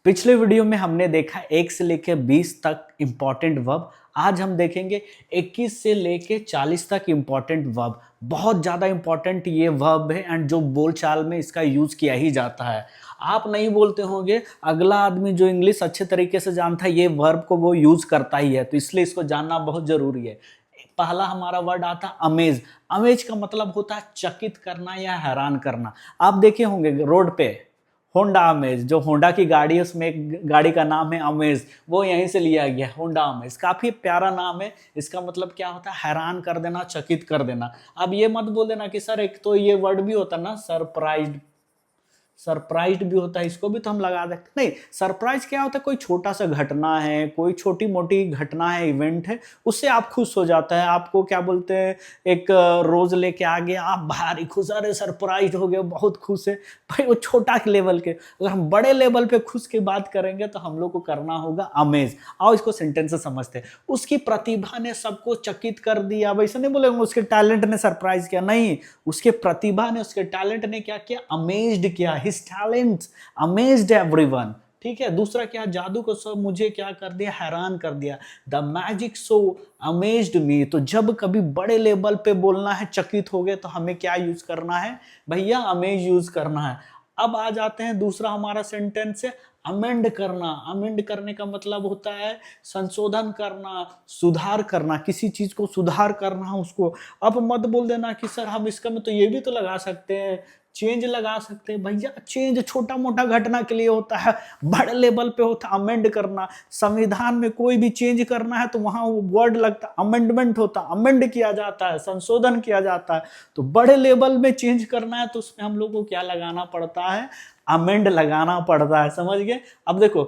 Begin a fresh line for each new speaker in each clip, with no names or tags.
पिछले वीडियो में हमने देखा 1 से लेके 20 तक इम्पॉर्टेंट वर्ब। आज हम देखेंगे 21 से लेके 40 तक इम्पॉर्टेंट वर्ब। बहुत ज़्यादा इम्पॉर्टेंट ये वर्ब है एंड जो बोलचाल में इसका यूज़ किया ही जाता है। आप नहीं बोलते होंगे, अगला आदमी जो इंग्लिश अच्छे तरीके से जानता है ये वर्ब को वो यूज़ करता ही है, तो इसलिए इसको जानना बहुत ज़रूरी है। पहला हमारा वर्ड आता है अमेज। अमेज का मतलब होता है चकित करना या हैरान करना। आप देखे होंगे रोड पे होंडा अमेज, जो होंडा की गाड़ी है उसमें एक गाड़ी का नाम है अमेज, वो यहीं से लिया गया है, होंडा अमेज। काफी प्यारा नाम है। इसका मतलब क्या होता है? हैरान कर देना, चकित कर देना। अब ये मत बोल देना कि सर एक तो ये वर्ड भी होता है ना सरप्राइज्ड, सरप्राइज्ड भी होता है, इसको भी तो हम लगा सकते नहीं। सरप्राइज क्या होता है? कोई छोटा सा घटना है, कोई छोटी मोटी घटना है, इवेंट है, उससे आप खुश हो जाता है। आपको क्या बोलते हैं, एक रोज लेके आ गया, आप भारी खुश, अरे सरप्राइज हो गए, बहुत खुश है भाई। वो छोटा लेवल के, अगर हम बड़े लेवल पे खुश की बात करेंगे तो हम लोग को करना होगा अमेज। आओ इसको सेंटेंस से समझते हैं। उसकी प्रतिभा ने सबको चकित कर दिया। वैसे नहीं बोलेंगे उसके टैलेंट ने सरप्राइज किया, नहीं, उसके प्रतिभा ने, उसके टैलेंट ने क्या किया? अमेज्ड किया। His talent amazed everyone. ठीक है। दूसरा क्या? जादू को सब मुझे क्या कर दिया? हैरान कर दिया। द मैजिक शो अमेज्ड मी। तो जब कभी बड़े लेवल पे बोलना है, चकित हो गए, तो हमें क्या यूज करना है भैया? अमेज यूज करना है। अब आ जाते हैं दूसरा हमारा सेंटेंस है अमेंड करना। अमेंड करने का मतलब होता है संशोधन करना, सुधार करना, किसी चीज को सुधार करना उसको। अब मत बोल देना कि सर हम इसका में तो ये भी तो लगा सकते हैं, चेंज लगा सकते हैं। भैया चेंज छोटा मोटा घटना के लिए होता है, बड़े लेवल पे होता है अमेंड करना। संविधान में कोई भी चेंज करना है तो वहां वो वर्ड लगता है अमेंडमेंट, होता है अमेंड किया जाता है, संशोधन किया जाता है। तो बड़े लेवल में चेंज करना है तो उसमें हम लोग को क्या लगाना पड़ता है? अमेंड लगाना पड़ता है। समझ गए? अब देखो,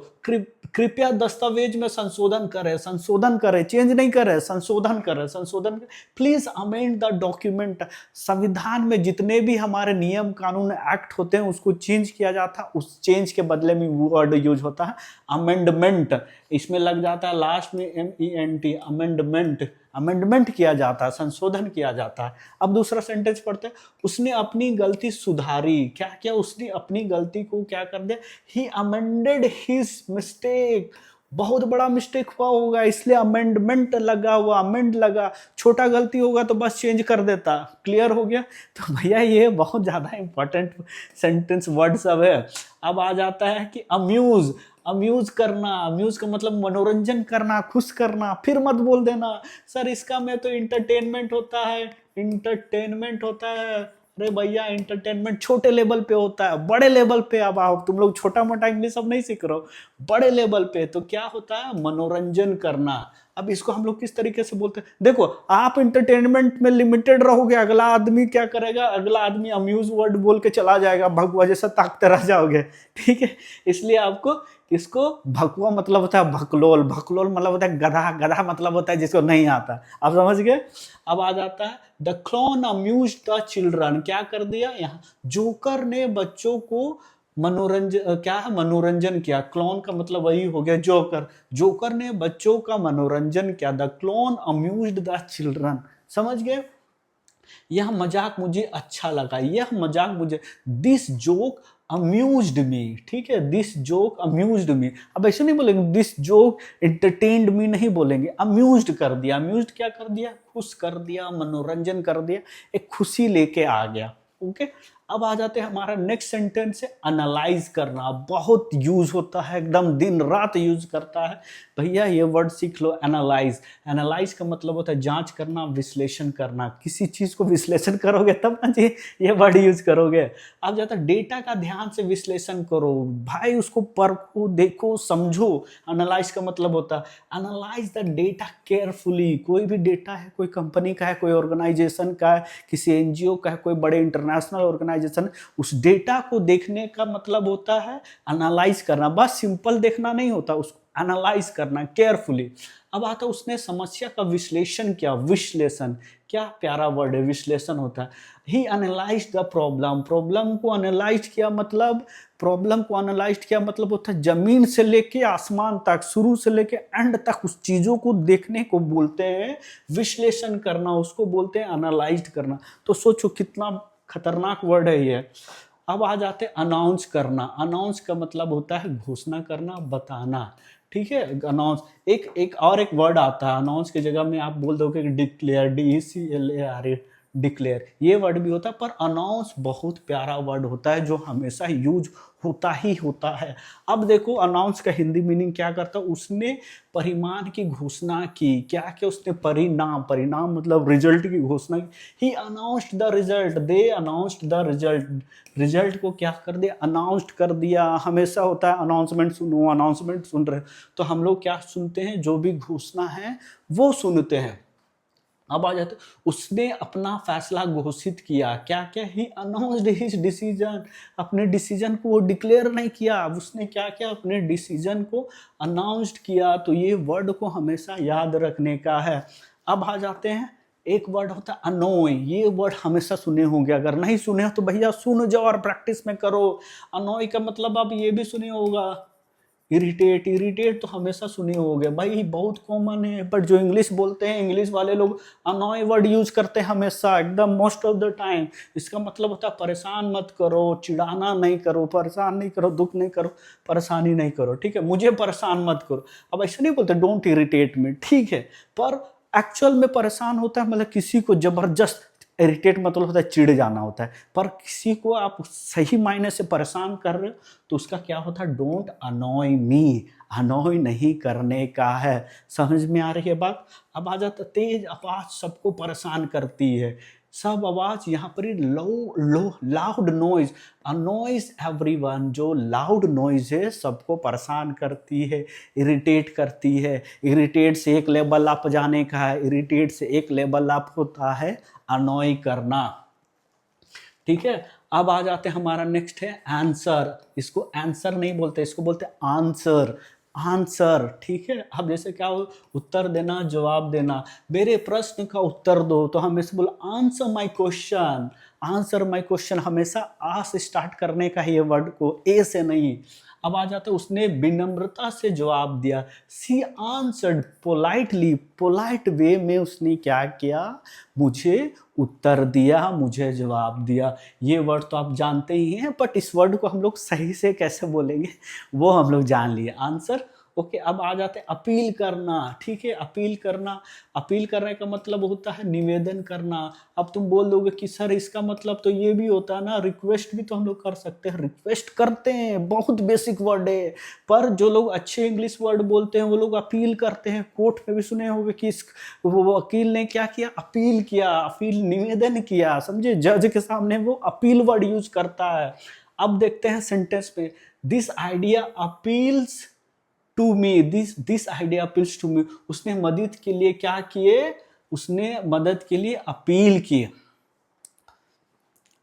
कृपया दस्तावेज में संशोधन करें, संशोधन करें, चेंज नहीं करें, संशोधन करें, संशोधन। Please amend the document. संविधान में जितने भी हमारे नियम कानून एक्ट होते हैं उसको चेंज किया जाता है, उस चेंज के बदले में वर्ड यूज होता है अमेंडमेंट। इसमें लग जाता है लास्ट में MENT, अमेंडमेंट। अमेंडमेंट किया जाता है, संशोधन किया जाता है। अब दूसरा सेंटेंस पढ़ते हैं। उसने अपनी गलती सुधारी। क्या क्या? उसने अपनी गलती को क्या कर दिया? ही अमेंडेड हिज मिस्टेक। बहुत बड़ा मिस्टेक हुआ होगा इसलिए अमेंडमेंट लगा हुआ, अमेंड लगा। छोटा गलती होगा तो बस चेंज कर देता। क्लियर हो गया? तो भैया ये बहुत ज्यादा इंपॉर्टेंट सेंटेंस वर्ड सब है। अब आ जाता है कि अम्यूज। अम्यूज करना, अम्यूज का मतलब मनोरंजन करना, खुश करना। फिर मत बोल देना सर इसका में तो इंटरटेनमेंट होता है, इंटरटेनमेंट होता है। अरे भैया इंटरटेनमेंट छोटे लेवल पे होता है, बड़े लेवल पे अब आओ। तुम लोग छोटा मोटा इंग्लिश अब नहीं सीख रहे हो, बड़े लेवल पे तो क्या होता है? मनोरंजन करना। अब इसको हम लोग किस तरीके से बोलते हैं? देखो, आप इंटरटेनमेंट में लिमिटेड रहोगे, अगला आदमी क्या करेगा? अगला आदमी अम्यूज वर्ड बोल के चला जाएगा, भगवा जैसा ताकते रह जाओगे। ठीक है, इसलिए आपको इसको, भकुआ मतलब होता है भकलोल, भकलोल मतलब होता है गधा, गधा मतलब होता है जिसको नहीं आता। आप समझ गए? अब आ जाता है the clown amuse the children. क्या कर दिया यहाँ? जोकर ने बच्चों को मनोरंजन, क्या है? मनोरंजन किया। क्लोन का मतलब वही हो गया जोकर। जोकर ने बच्चों का मनोरंजन किया। The clone amused the children. समझ गए? यह मजाक मुझे अच्छा लगा, यह मजाक मुझे, दिस जोक अम्यूज्ड मी। ठीक है, दिस जोक अम्यूज्ड मी। अब ऐसे नहीं बोलेंगे दिस जोक एंटरटेन्ड मी, नहीं बोलेंगे, अम्यूज्ड कर दिया। अम्यूज्ड क्या कर दिया? खुश कर दिया, मनोरंजन कर दिया, एक खुशी लेके आ गया। ओके। अब आ जाते हैं हमारा नेक्स्ट सेंटेंस है एनालाइज करना। बहुत यूज होता है, एकदम दिन रात यूज करता है। भैया ये वर्ड सीख लो, एनालाइज। एनालाइज का मतलब होता है जांच करना, विश्लेषण करना। किसी चीज को विश्लेषण करोगे तब ना जी ये वर्ड यूज करोगे। अब जाता है डेटा का ध्यान से विश्लेषण करो भाई, उसको परखो, देखो, समझो। एनालाइज का मतलब होता है एनालाइज द डेटा केयरफुली। कोई भी डेटा है, कोई कंपनी का है, कोई ऑर्गेनाइजेशन का है, किसी NGO का है, कोई बड़े इंटरनेशनल ऑर्गेनाइजेशन, उस डेटा को देखने का मतलब होता है एनालाइज करना। बस सिंपल देखना नहीं होता, उसको एनालाइज करना केयरफुली। अब आता उसने समस्या का विश्लेषण किया। विश्लेषण, क्या प्यारा वर्ड है, विश्लेषण होता है। ही एनालाइज द प्रॉब्लम। प्रॉब्लम को एनालाइज किया मतलब, प्रॉब्लम को एनालाइज किया मतलब होता है जमीन से लेके आसमान तक, शुरू से लेके एंड तक उस चीजों को देखने को बोलते हैं विश्लेषण करना, उसको बोलते हैं एनालाइज करना। तो सोचो कितना खतरनाक वर्ड है ये। अब आ जाते अनाउंस करना। अनाउंस का मतलब होता है घोषणा करना, बताना, ठीक है। अनाउंस एक वर्ड आता है अनाउंस की जगह में, आप बोल दोगे डिक्लेयर, DECLARE, डिक्लेयर, ये वर्ड भी होता है, पर अनाउंस बहुत प्यारा वर्ड होता है जो हमेशा यूज होता ही होता है। अब देखो अनाउंस का हिंदी मीनिंग क्या करता है, उसने परिणाम की घोषणा की। क्या क्या उसने परिणाम मतलब रिजल्ट की घोषणा की। He announced the result, they announced the result, result को क्या कर दिया, अनाउंस्ड कर दिया। हमेशा होता है अनाउंसमेंट सुनो, अनाउंसमेंट सुन रहे, तो हम लोग क्या सुनते हैं, जो भी घोषणा है वो सुनते हैं। अब आ जाते, उसने अपना फैसला घोषित किया। क्या क्या, ही अनाउंस्ड हिज डिसीजन, अपने डिसीजन को वो डिक्लेयर नहीं किया, उसने क्या किया, अपने डिसीजन को अनाउंस्ड किया। तो ये वर्ड को हमेशा याद रखने का है। अब आ जाते हैं, एक वर्ड होता है अनोय। ये वर्ड हमेशा सुने होंगे, अगर नहीं सुने हो तो भैया सुन जाओ और प्रैक्टिस में करो। अनोय का मतलब आप ये भी सुने होगा, इरिटेट। इरिटेट तो हमेशा सुने होगे भाई, बहुत कॉमन है। बट जो इंग्लिश बोलते हैं, इंग्लिश वाले लोग अनॉय वर्ड यूज करते हैं हमेशा, एकदम मोस्ट ऑफ द टाइम। इसका मतलब होता है परेशान मत करो, चिढ़ाना नहीं करो, परेशान नहीं करो, दुख नहीं करो, परेशानी नहीं करो, ठीक है। मुझे परेशान मत करो। अब ऐसा नहीं बोलते डोंट इरिटेट मी, ठीक है, पर एक्चुअल में परेशान होता है मतलब किसी को जबरदस्त, इरिटेट मतलब होता है चिढ़ जाना होता है। पर किसी को आप सही मायने से परेशान कर रहे हो तो उसका क्या होता है, डोंट अनॉय मी, अनॉय नहीं करने का है। समझ में आ रही है बात। अब आ जाता, तेज आवाज सबको परेशान करती है। सब आवाज यहाँ पर लाउड नॉइज, अनॉइज एवरीवन, जो लाउड नॉइज है सबको परेशान करती है, इरिटेट करती है। इरिटेट से एक लेवल अप जाने का है, इरिटेट से एक लेवल अप होता है अनॉय करना, ठीक है। अब आ जाते हैं, हमारा नेक्स्ट है आंसर। इसको आंसर नहीं बोलते, इसको बोलते आंसर, आंसर, ठीक है। अब जैसे क्या हो, उत्तर देना, जवाब देना, मेरे प्रश्न का उत्तर दो, तो हम इसे बोल answer my question. Answer my question, हमेशा आ से स्टार्ट करने का है ये वर्ड को, ए से नहीं। अब आ जाता है, उसने विनम्रता से जवाब दिया। सी आंसर्ड पोलाइटली, पोलाइट वे में उसने क्या किया, मुझे उत्तर दिया, मुझे जवाब दिया। ये वर्ड तो आप जानते ही हैं, बट इस वर्ड को हम लोग सही से कैसे बोलेंगे वो हम लोग जान लिए, आंसर। ओके, अब आ जाते हैं अपील करना, ठीक है। अपील करना, अपील करने का मतलब होता है निवेदन करना। अब तुम बोल दोगे कि सर इसका मतलब तो ये भी होता है ना, रिक्वेस्ट भी तो हम लोग कर सकते हैं। रिक्वेस्ट करते हैं, बहुत बेसिक वर्ड है, पर जो लोग अच्छे इंग्लिश वर्ड बोलते हैं वो लोग अपील करते हैं। कोर्ट में भी सुने होंगे कि वो वकील ने क्या किया, अपील किया, अपील निवेदन किया, समझे, जज के सामने वो अपील वर्ड यूज करता है। अब देखते हैं सेंटेंस में, this idea appeals to me, this idea appeals to me. उसने मदद के लिए क्या किए, उसने मदद के लिए अपील की,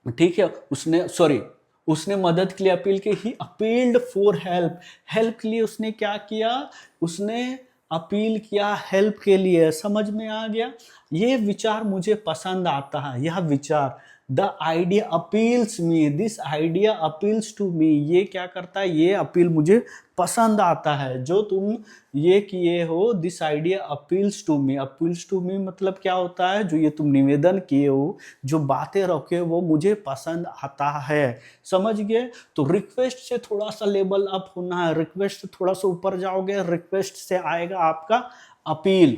ठीक है। उसने मदद के लिए अपील की। ही अपील्ड फॉर हेल्प, हेल्प के लिए उसने क्या किया, उसने अपील किया हेल्प के लिए। समझ में आ गया। ये विचार मुझे पसंद आता है, यह विचार, the idea appeals me, this idea appeals to me, ये क्या करता है, ये अपील मुझे पसंद आता है जो तुम ये किए हो। This idea appeals to me, appeals to me मतलब क्या होता है, जो ये तुम निवेदन किए हो, जो बातें रखे हो, वो मुझे पसंद आता है। समझ गए। तो रिक्वेस्ट से थोड़ा सा लेवल अप होना है, रिक्वेस्ट से थोड़ा सा ऊपर जाओगे, रिक्वेस्ट से आएगा आपका अपील।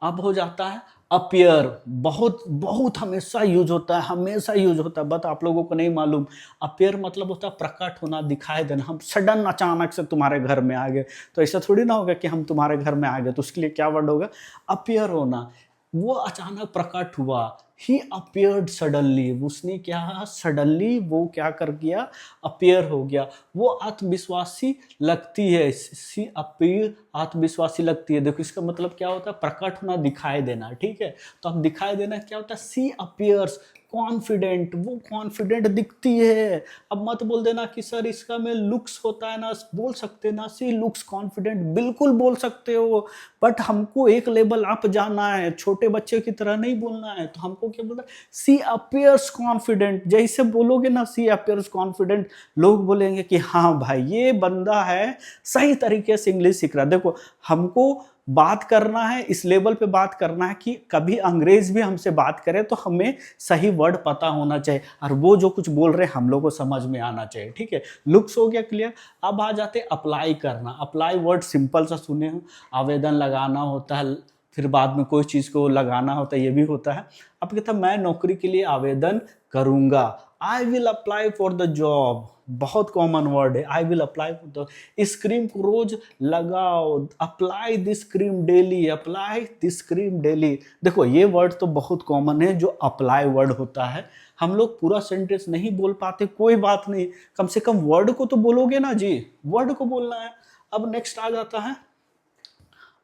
अब हो जाता है अपीयर, बहुत बहुत हमेशा यूज होता है, हमेशा यूज होता है, बट आप लोगों को नहीं मालूम। अपीयर मतलब होता है प्रकट होना, दिखाई देना। हम सडन अचानक से तुम्हारे घर में आ गए, तो ऐसा थोड़ी ना होगा कि हम तुम्हारे घर में आ गए, तो उसके लिए क्या वर्ड होगा, अपीयर होना। वो अचानक प्रकट हुआ, ही अपीयर्ड सडनली, उसने क्या सडनली वो क्या कर गया, अपीयर हो गया। वो आत्मविश्वासी लगती है, सी अपीयर, आत्मविश्वासी लगती है। देखो इसका मतलब क्या होता है, प्रकट होना, दिखाई देना, ठीक है। तो अब दिखाई देना क्या होता है, सी अपीयर्स कॉन्फिडेंट, वो कॉन्फिडेंट दिखती है। अब मत बोल देना कि सर इसका में लुक्स होता है ना, बोल सकते ना सी लुक्स कॉन्फिडेंट, बिल्कुल बोल सकते हो, बट हमको एक लेवल अप जाना है, छोटे बच्चे की तरह नहीं बोलना है। तो हमको क्या बोलना है, सी अपीयर्स कॉन्फिडेंट। जैसे बोलोगे ना सी अपीयर्स कॉन्फिडेंट, लोग बोलेंगे कि हाँ भाई ये बंदा है, सही तरीके से इंग्लिश सीख रहा है। देखो हमको बात करना है, इस लेवल पे बात करना है कि कभी अंग्रेज भी हमसे बात करे तो हमें सही वर्ड पता होना चाहिए और वो जो कुछ बोल रहे हैं हम लोग को समझ में आना चाहिए, ठीक है। लुक्स हो गया क्लियर। अब आ जाते अप्लाई करना। अप्लाई वर्ड सिंपल सा सुने हो, आवेदन लगाना होता है, फिर बाद में कोई चीज़ को लगाना होता है, ये भी होता है। अब कहता है मैं नौकरी के लिए आवेदन करूंगा, I will apply for the job, बहुत कॉमन वर्ड है, I will apply for the. इस क्रीम को रोज लगाओ, apply this cream daily, apply this cream daily. देखो ये वर्ड तो बहुत कॉमन है जो अप्लाई वर्ड होता है। हम लोग पूरा सेंटेंस नहीं बोल पाते, कोई बात नहीं, कम से कम वर्ड को तो बोलोगे ना जी, वर्ड को बोलना है। अब नेक्स्ट आ जाता है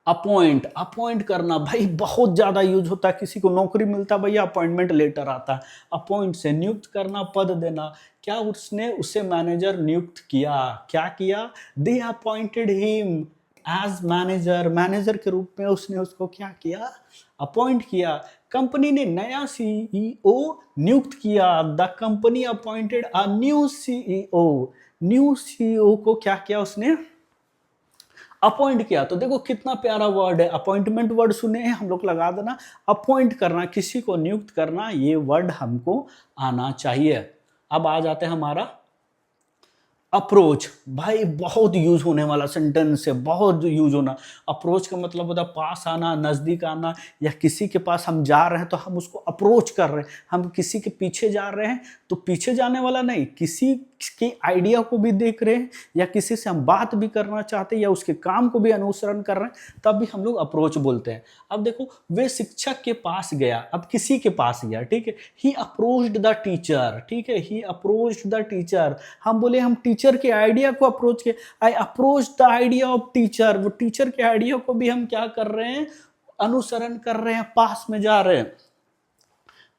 अपॉइंट। अपॉइंट करना भाई बहुत ज्यादा यूज होता है, किसी को नौकरी मिलता है भैया अपॉइंटमेंट लेटर आता है। अपॉइंट से नियुक्त करना, पद देना। क्या उसने उसे मैनेजर नियुक्त किया, क्या किया, they appointed him as manager, manager के रूप में उसने उसको क्या किया, अपॉइंट किया। कंपनी ने नया सीईओ नियुक्त किया, the company appointed a new CEO. New CEO को क्या किया उसने, अपॉइंट किया। तो देखो कितना प्यारा वर्ड है, अपॉइंटमेंट वर्ड सुने हैं हम लोग, लगा देना। अपॉइंट करना, किसी को नियुक्त करना, ये वर्ड हमको आना चाहिए। अब आ जाते हैं हमारा अप्रोच। भाई बहुत यूज होने वाला सेंटेंस है, बहुत यूज होना। अप्रोच का मतलब होता है पास आना, नजदीक आना, या किसी के पास हम जा रहे हैं तो हम उसको अप्रोच कर रहे हैं। हम किसी के पीछे जा रहे हैं तो पीछे जाने वाला नहीं, किसी के आइडिया को भी देख रहे हैं, या किसी से हम बात भी करना चाहते हैं, या उसके काम को भी अनुसरण कर रहे हैं, तब भी हम लोग अप्रोच बोलते हैं। अब देखो वे शिक्षक के पास गया, अब किसी के पास गया, ठीक है। ही अप्रोच्ड द टीचर, ठीक है, ही अप्रोच्ड द टीचर। हम बोले हम टीचर के आइडिया को अप्रोच किया, I approach the idea of teacher. वो टीचर के आइडिया को भी हम क्या कर रहे हैं, अनुसरण कर रहे हैं, पास में जा रहे हैं।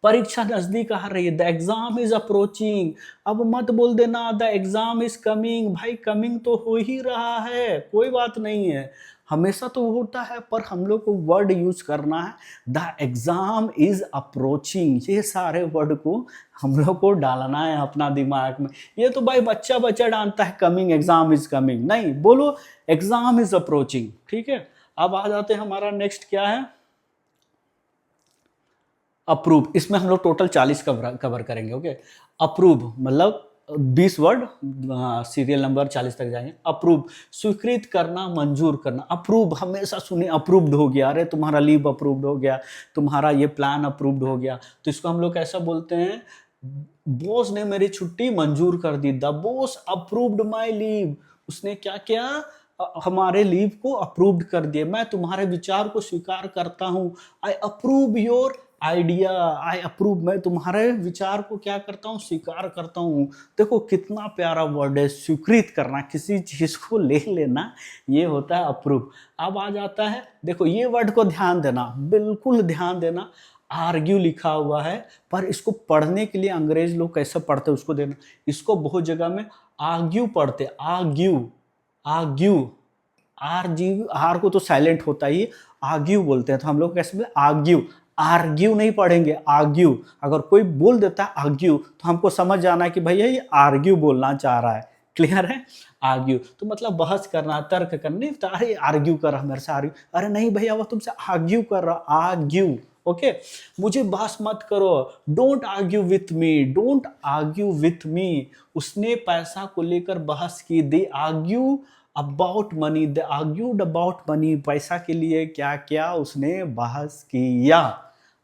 परीक्षा नजदीक आ रही है, द एग्जाम इज अप्रोचिंग। अब मत बोल देना द एग्जाम इज कमिंग, भाई कमिंग तो हो ही रहा है, कोई बात नहीं है, हमेशा तो होता है, पर हम लोग को वर्ड यूज करना है द एग्जाम इज अप्रोचिंग। ये सारे वर्ड को हम लोग को डालना है अपना दिमाग में। ये तो भाई बच्चा बच्चा डालता है कमिंग, एग्जाम इज कमिंग, नहीं, बोलो एग्जाम इज अप्रोचिंग, ठीक है। अब आ जाते हैं हमारा नेक्स्ट क्या है, अप्रूव। इसमें हम लोग टोटल 40 कवर करेंगे, ओके। अप्रूव मतलब 20 वर्ड, सीरियल नंबर 40 तक जाएंगे। अप्रूव स्वीकृत करना, मंजूर करना। अप्रूव हमेशा सुने, अप्रूव्ड हो गया, अरे तुम्हारा लीव अप्रूव्ड हो गया, तुम्हारा ये प्लान अप्रूव्ड हो गया, तो इसको हम लोग कैसा बोलते हैं, बॉस ने मेरी छुट्टी मंजूर कर दी, the boss approved my leave. उसने क्या किया, हमारे लीव को अप्रूव्ड कर दिया। मैं तुम्हारे विचार को स्वीकार करता हूं, I approve your idea, I approve, मैं तुम्हारे विचार को क्या करता हूँ, स्वीकार करता हूँ। देखो कितना प्यारा वर्ड है, स्वीकृत करना, किसी चीज को ले लेना, ये होता है अप्रूव। अब आ जाता है, देखो ये वर्ड को ध्यान देना, बिल्कुल ध्यान देना। आर्ग्यू लिखा हुआ है, पर इसको पढ़ने के लिए अंग्रेज लोग कैसे पढ़ते हैं उसको देना। इसको बहुत जगह में आर्ग्यू पढ़ते, आर्ग्यू, आर्ग्यू, आर को तो साइलेंट होता ही, आर्ग्यू बोलते हैं, तो हम लोग कैसे बोले, आर्ग्यू। आर्ग्यू नहीं पढ़ेंगे, आर्ग्यू। अगर कोई बोल देता है आर्ग्यू तो हमको समझ जाना है कि भैया ये आर्ग्यू बोलना चाह रहा है, क्लियर है। आर्ग्यू तो मतलब बहस करना, तर्क करना। तो अरे आर्ग्यू कर रहा मेरे से, आर्ग्यू, अरे नहीं भैया वो तुमसे आर्ग्यू कर रहा, आर्ग्यू, ओके। मुझे बहस मत करो, don't argue with me, don't argue with me. उसने पैसा को लेकर बहस की, दे argue about money, they argued about money. पैसा के लिए क्या किया, उसने बहस किया।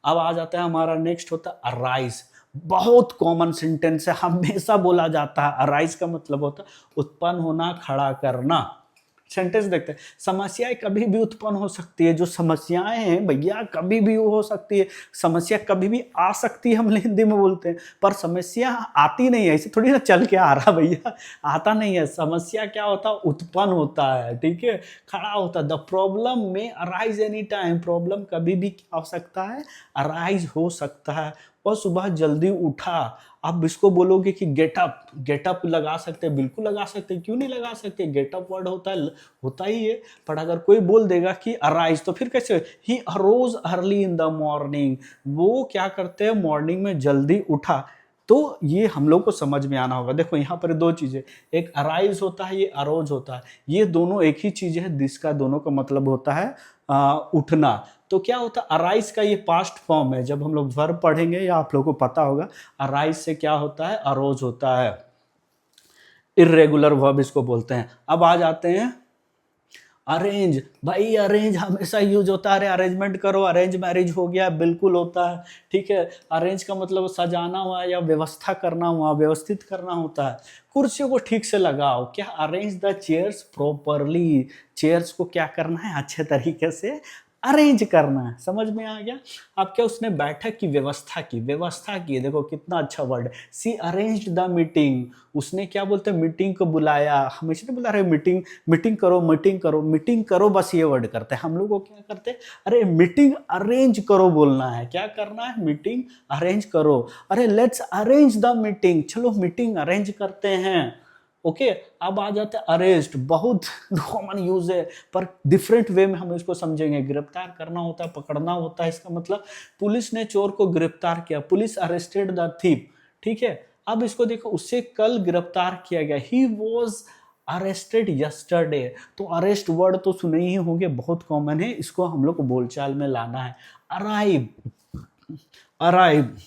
अब आ जाता है हमारा नेक्स्ट होता है अराइज। बहुत कॉमन सेंटेंस है, हमेशा बोला जाता है। अराइज का मतलब होता है उत्पन्न होना, खड़ा करना। सेंटेंस देखते हैं, समस्याएं कभी भी उत्पन्न हो सकती है। जो समस्याएं हैं भैया कभी भी हो सकती है, समस्या कभी भी आ सकती है, हम हिंदी में बोलते हैं। पर समस्या आती नहीं है, ऐसे थोड़ी ना चल के आ रहा भैया, आता नहीं है। समस्या क्या होता है, उत्पन्न होता है, ठीक है, खड़ा होता है। द प्रॉब्लम में अराइज एनी टाइम, प्रॉब्लम कभी भी क्या हो सकता है, अराइज हो सकता है। और सुबह जल्दी उठा, आप इसको बोलोगे कि गेटअप, गेटअप लगा सकते हैं, बिल्कुल लगा सकते हैं, क्यों नहीं लगा सकते, गेटअप वर्ड होता ही है। पर अगर कोई बोल देगा कि अराइज, तो फिर कैसे, he arose early in the morning, वो क्या करते हैं, मॉर्निंग में जल्दी उठा। तो ये हम लोग को समझ में आना होगा। देखो यहाँ पर दो चीजें, एक अराइज होता है, ये अरोज होता है, ये दोनों एक ही चीज है जिसका दोनों का मतलब होता है उठना। तो क्या होता है, अराइज का ये पास्ट फॉर्म है। जब हम लोग वर्ब पढ़ेंगे या आप लोगों को पता होगा, अराइज से क्या होता है, अरोज होता है, इर्रेगुलर वर्ब इसको बोलते हैं। अब आ जाते हैं अरेंज। भाई अरेंज हमेशा यूज होता है, अरे अरेंजमेंट करो, अरेंज मैरिज हो गया, बिल्कुल होता है, ठीक है। अरेंज का मतलब सजाना हुआ या व्यवस्था करना हुआ, व्यवस्थित करना होता है। कुर्सियों को ठीक से लगाओ, क्या arrange the chairs properly, chairs को क्या करना है, अच्छे तरीके से अरेंज करना है। समझ में आ गया। अब क्या, उसने बैठक की व्यवस्था की, व्यवस्था की, देखो कितना अच्छा वर्ड है, सी अरेंज्ड द मीटिंग, उसने क्या बोलते हैं, मीटिंग को बुलाया। हमेशा नहीं बुला रहे मीटिंग, मीटिंग करो, मीटिंग करो, मीटिंग करो, बस ये वर्ड करते हैं हम लोग को। क्या करते हैं, अरे मीटिंग अरेंज करो बोलना है, क्या करना है, मीटिंग अरेंज करो। अरे लेट्स अरेंज द मीटिंग, चलो मीटिंग अरेंज करते हैं। ओके अब आ जाते हैं अरेस्ट, बहुत कॉमन यूज है पर डिफरेंट वे में हम इसको समझेंगे। गिरफ्तार करना होता है, पकड़ना होता है। इसका मतलब पुलिस ने चोर को गिरफ्तार किया, पुलिस अरेस्टेड द थीफ, ठीक है। अब इसको देखो, उससे कल गिरफ्तार किया गया, ही वॉज अरेस्टेड यस्टरडे। तो अरेस्ट वर्ड तो सुने ही होंगे, बहुत कॉमन है, इसको हम लोग को बोलचाल में लाना है। अराइव, अराइव,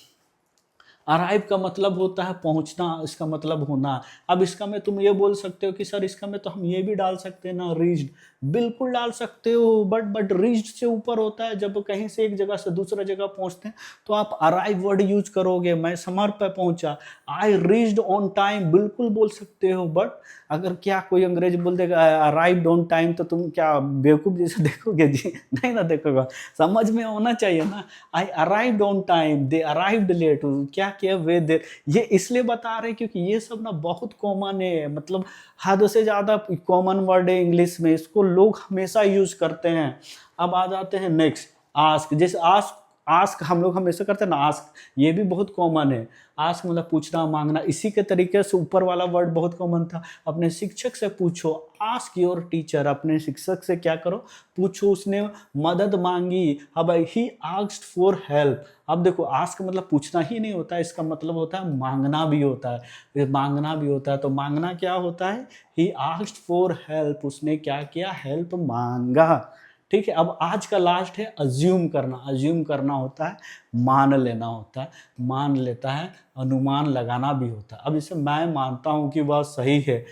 अराइव का मतलब होता है पहुंचना, इसका मतलब होना। अब इसका में तुम ये बोल सकते हो कि सर इसका में तो हम ये भी डाल सकते हैं ना, रीच्ड, बिल्कुल डाल सकते हो, बट रीच्ड से ऊपर होता है। जब कहीं से एक जगह से दूसरा जगह पहुंचते हैं तो आप अराइव वर्ड यूज करोगे। मैं समर पे पहुंचा, आई रीच्ड ऑन टाइम, बिल्कुल बोल सकते हो। बट अगर क्या कोई अंग्रेज बोल देगा अराइव्ड ऑन टाइम, तो तुम क्या बेवकूफ जैसे देखोगे जी, नहीं ना देखोगे, समझ में होना चाहिए ना। I arrived on time, they arrived late, क्या किया वे देर। ये इसलिए बता रहे क्योंकि ये सब ना बहुत कॉमन है, मतलब हद से ज्यादा कॉमन वर्ड है इंग्लिश में, इसको लोग हमेशा यूज करते हैं। अब आ जाते हैं नेक्स्ट, आस्क। जैसे आस्क, आस्क हम लोग हमेशा करते हैं ना, आस्क, ये भी बहुत कॉमन है। आस्क मतलब पूछना, मांगना। इसी के तरीके से ऊपर वाला वर्ड बहुत कॉमन था, अपने शिक्षक से पूछो, आस्क योर टीचर, अपने शिक्षक से क्या करो, पूछो। उसने मदद मांगी, अब ही आस्क्ड फॉर हेल्प। अब देखो आस्क मतलब पूछना ही नहीं होता है, इसका मतलब होता है मांगना भी होता है, मांगना भी होता है। तो मांगना क्या होता है, ही आस्क्ड फॉर हेल्प, उसने क्या किया, हेल्प मांगा, ठीक है। अब आज का लास्ट है अज्यूम करना। अज्यूम करना होता है मान लेना होता है, मान लेता है, अनुमान लगाना भी होता है। अब इसे मैं मानता हूं कि वह सही है,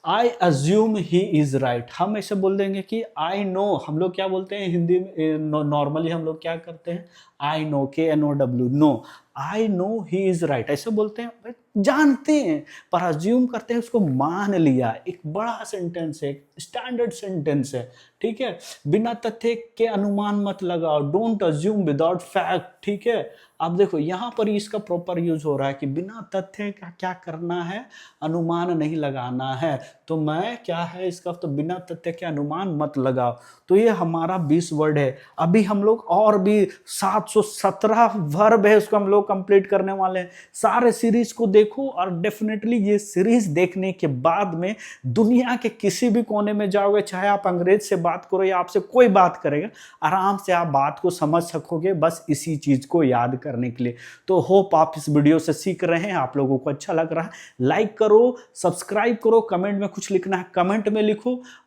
I assume he is right. हम ऐसे बोल देंगे कि आई नो, हम लोग क्या बोलते हैं हिंदी में नॉर्मली हम लोग क्या करते हैं, I know, KNOW, no, I know he is right, ऐसे बोलते हैं, जानते हैं। पर अज्यूम करते हैं, उसको मान लिया। एक बड़ा सेंटेंस है, स्टैंडर्ड सेंटेंस है, ठीक है। बिना तथ्य के अनुमान मत लगाओ, डोंट अज्यूम विदाउट फैक्ट, ठीक है। अब देखो यहाँ पर इसका प्रॉपर यूज हो रहा है कि बिना तथ्य का क्या करना है, अनुमान नहीं लगाना है। तो मैं क्या है इसका, तो बिना तथ्य के अनुमान मत लगाओ। तो ये हमारा 20 वर्ड है। अभी हम लोग और भी 717 वर्ब है, उसको हम लोग कंप्लीट करने वाले हैं। सारे सीरीज को देखो, और डेफिनेटली ये सीरीज देखने के बाद में दुनिया के किसी भी कोने में जाओगे, चाहे आप अंग्रेज से बात करो या आपसे कोई बात करेगा, आराम से आप बात को समझ सकोगे, बस इसी चीज को याद करने के लिए। तो होप आप इस वीडियो से सीख रहे हैं, आप लोगों को अच्छा लग रहा है। लाइक करो, सब्सक्राइब करो, कमेंट में कुछ लिखना है कमेंट में लिखो।